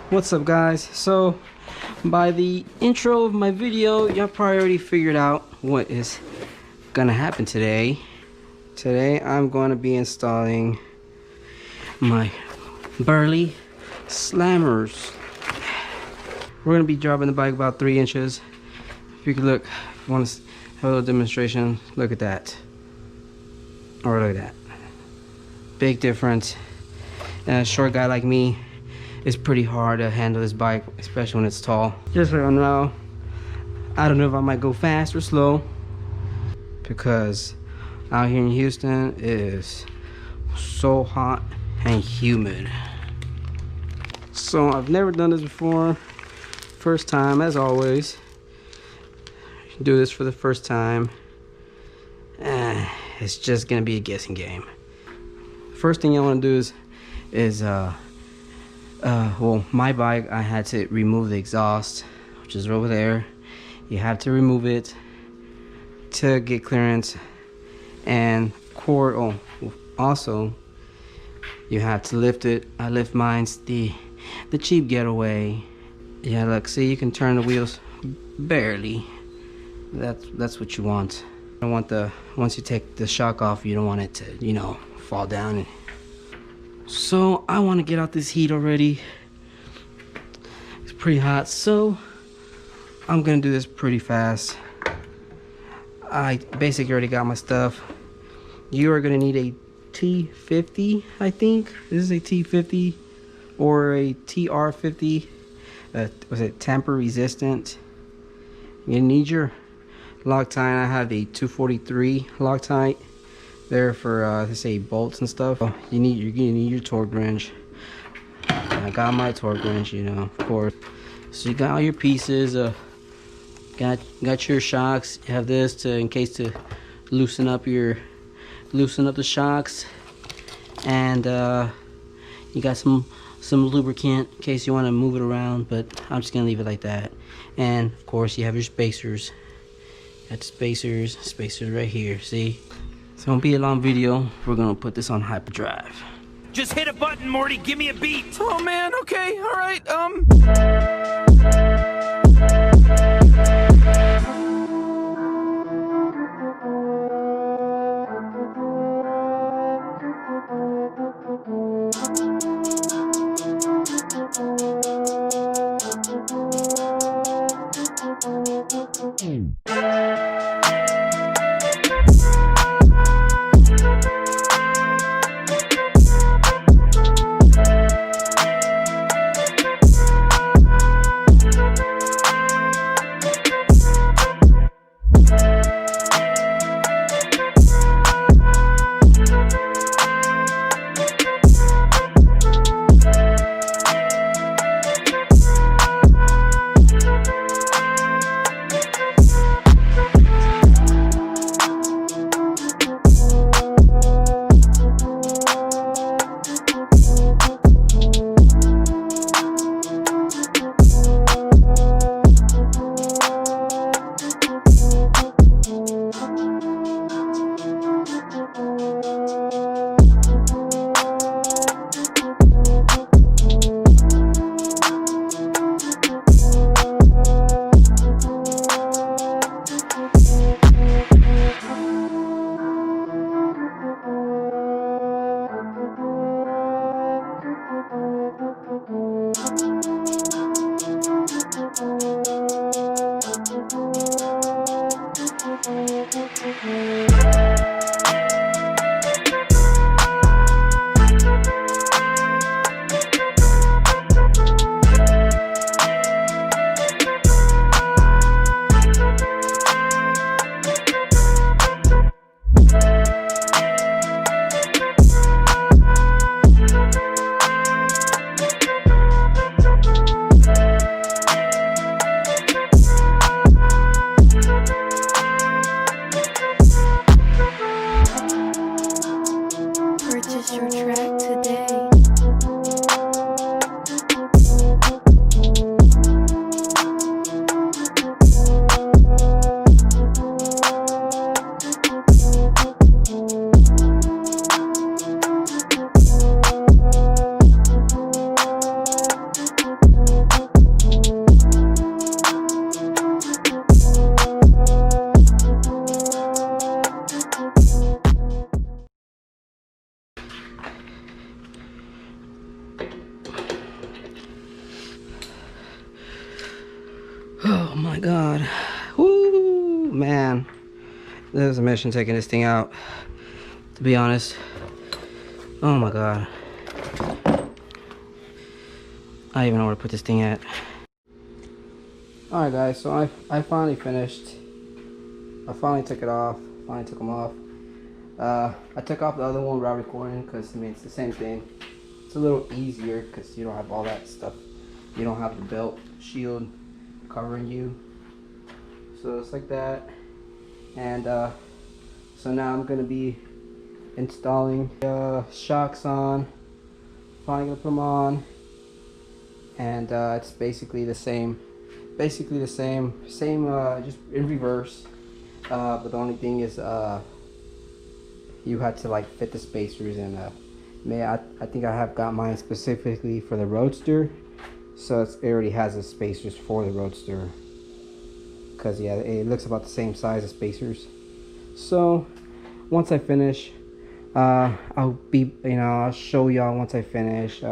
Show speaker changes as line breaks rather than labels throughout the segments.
What's up, guys? So by the intro of my video, y'all probably already figured out what is gonna happen today. Today I'm going to be installing my Burly slammers. We're gonna be dropping the bike about 3 inches. If you could look, if you want to have a little demonstration, look at that. Or look at that. Big difference. And a short guy like me, it's pretty hard to handle this bike, especially when it's tall. Just right now, I don't know if I might go fast or slow, because out here in Houston it is so hot and humid. So I've never done this before. First time, as always. Do this for the first time. It's just gonna be a guessing game. First thing you want to do is well, my bike, I had to remove the exhaust, which is over there. You have to remove it to get clearance, and also you have to lift it. I lift mine's the cheap getaway. Yeah, look, see, you can turn the wheels barely. That's what you want. You don't want once you take the shock off, you don't want it to, you know, fall down. So I want to get out this heat already. It's pretty hot, so I'm gonna do this pretty fast. I basically already got my stuff. You are gonna need a T50, I think. This is a T50 or a TR50. Was it tamper resistant? You need your Loctite. I have a 243 Loctite there for let's say bolts and stuff. You're gonna need your torque wrench. I got my torque wrench, you know, of course. So you got all your pieces. Got your shocks. You have this in case to loosen up the shocks, and you got some lubricant in case you want to move it around, but I'm just gonna leave it like that. And of course you have your spacers. Got spacers right here, see? It's gonna be a long video. We're gonna put this on hyperdrive.
Just hit a button, Morty, give me a beat.
Oh man, okay, alright,
my god. Woo, man. This was a mission taking this thing out, to be honest. Oh my god. I don't even know where to put this thing at. Alright guys, so I finally finished. I finally took it off. Finally took them off. I took off the other one without recording because, I mean, it's the same thing. It's a little easier because you don't have all that stuff. You don't have the belt shield covering you. So it's like that. And so now I'm going to be installing shocks on. Finally going to put them on. And it's basically the same. Just in reverse. But the only thing is you had to like fit the spacers, and I think I have got mine specifically for the Roadster, so it already has the spacers for the Roadster, because yeah, it looks about the same size as spacers. So once I finish, I'll show y'all once I finish.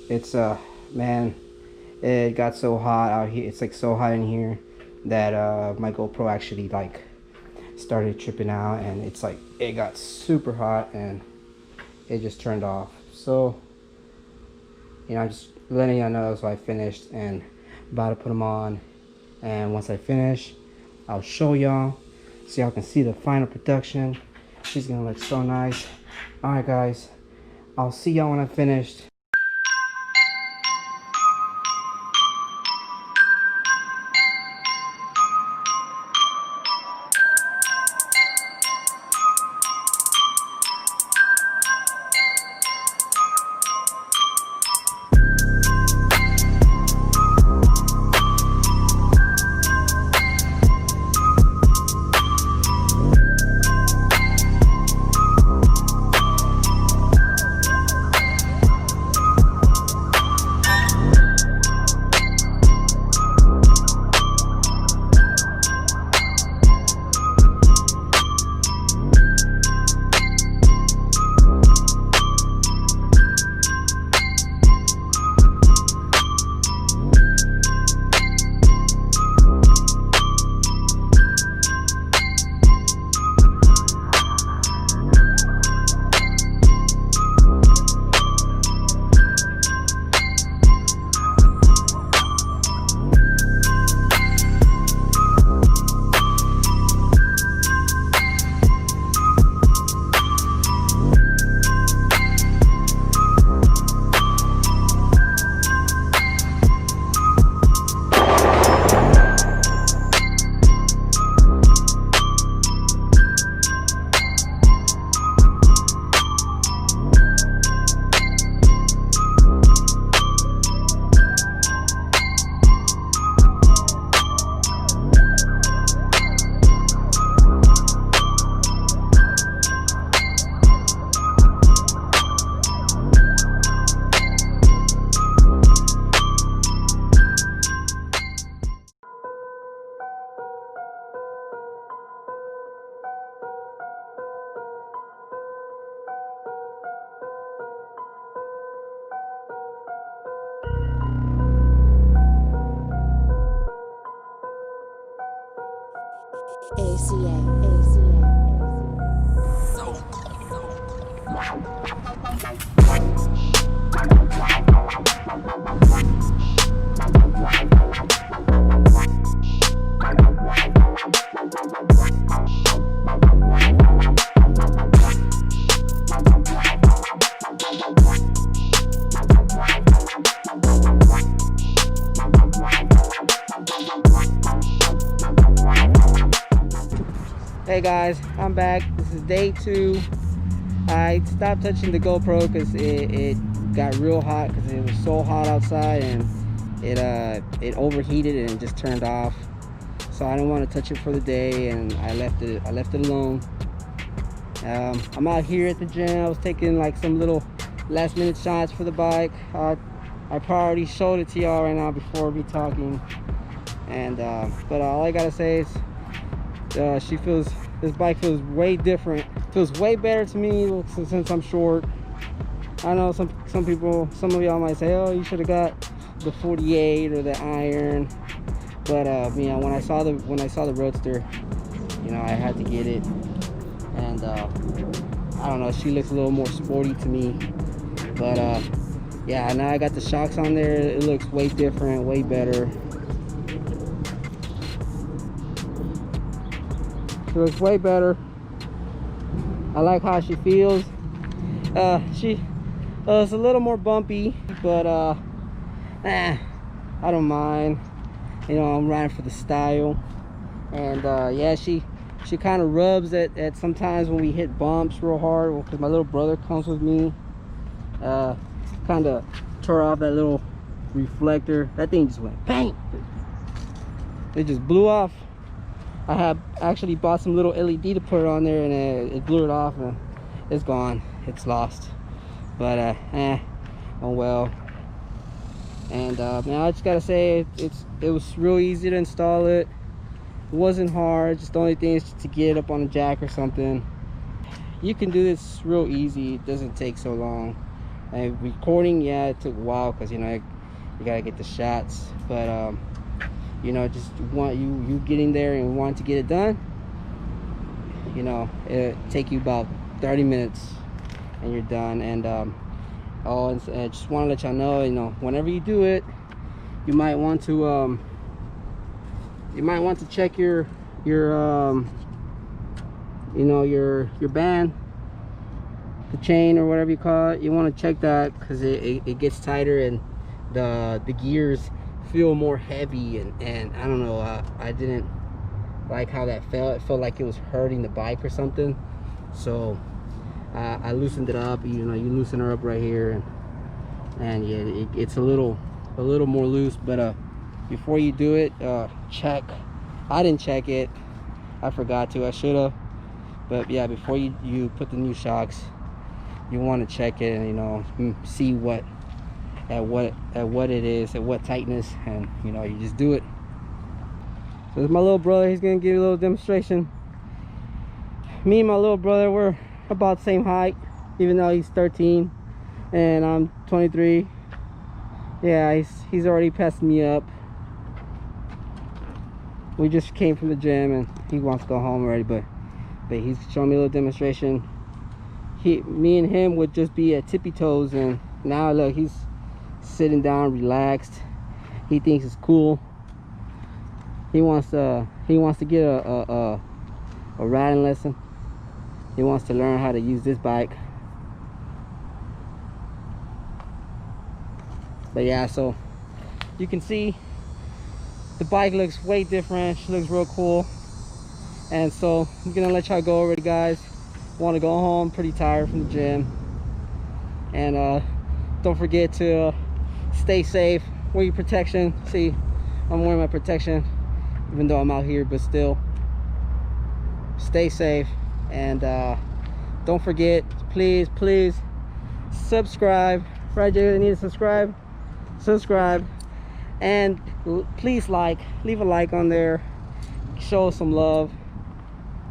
It's man, it got so hot out here. It's like so hot in here that my GoPro actually like started tripping out, and it's like it got super hot and it just turned off. So I'm just letting y'all know. So I finished and about to put them on, and once I finish, I'll show y'all so y'all can see the final production. She's gonna look so nice. Alright guys, I'll see y'all when I'm finished. Hey guys, I'm back. This is day 2. I stopped touching the GoPro because it got real hot because it was so hot outside, and it overheated and it just turned off. So I didn't want to touch it for the day, and I left it alone. I'm out here at the gym. I was taking like some little last minute shots for the bike. I probably already showed it to y'all right now before me talking, and but all I gotta say is this bike feels way different. Feels way better to me since I'm short. I know some of y'all might say, oh, you should have got the 48 or the iron, But you know, when I saw the roadster, you know, I had to get it. And I don't know, she looks a little more sporty to me. But yeah, now I got the shocks on there. It looks way different, way better. It looks way better. I like how she feels. It's a little more bumpy, but I don't mind. You know, I'm riding for the style. And yeah, she kind of rubs at sometimes when we hit bumps real hard, because my little brother comes with me. Kind of tore off that little reflector. That thing just went bang. It just blew off. I have actually bought some little LED to put it on there, and it blew it off, and it's gone. It's lost. But oh well. And man, I just gotta say, it was real easy to install it. It wasn't hard. Just the only thing is to get it up on a jack or something. You can do this real easy. It doesn't take so long. And recording, yeah, it took a while, because you know, you gotta get the shots. But you know, just want you getting there and want to get it done, you know, it take you about 30 minutes and you're done. And and I just want to let y'all know, you know, whenever you do it, you might want to check your you know, your band, the chain or whatever you call it. You want to check that, because it gets tighter, and the gears feel more heavy, and I don't know, I didn't like how that felt. It felt like it was hurting the bike or something. So I loosened it up. You know, you loosen her up right here, and yeah, it's a little more loose. But before you do it, check. I didn't check it. I forgot to. I should have. But yeah, before you put the new shocks, you want to check it, and you know, see what it is, at what tightness, and you know, you just do it. So it's my little brother. He's gonna give you a little demonstration. Me and my little brother, we're about the same height, even though he's 13 and I'm 23. Yeah, he's already passed me up. We just came from the gym, and he wants to go home already, but he's showing me a little demonstration. Me and him would just be at tippy toes, and now look, he's sitting down, relaxed. He thinks it's cool. He wants to get a riding lesson. He wants to learn how to use this bike. But yeah, so you can see the bike looks way different. She looks real cool. And so I'm gonna let y'all go already, guys. Want to go home, pretty tired from the gym. And don't forget to stay safe, wear your protection. See, I'm wearing my protection even though I'm out here, but still stay safe. And don't forget, please subscribe. Right, Jay? You need to subscribe, and please leave a like on there, show us some love.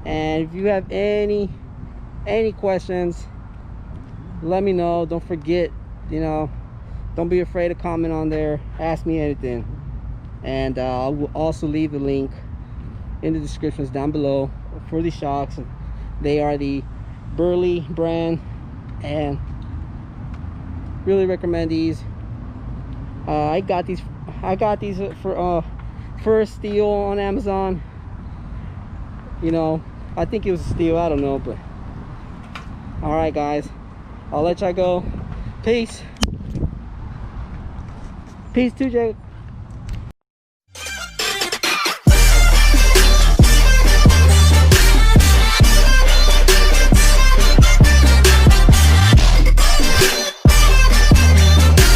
And if you have any questions, let me know. Don't forget, you know, don't be afraid to comment on there, ask me anything. And I will also leave the link in the descriptions down below for the shocks. They are the Burly Brand, and really recommend these. I got these for a steal on Amazon. You know, I think it was a steal, I don't know. But all right, guys, I'll let y'all go. Peace too, Jake.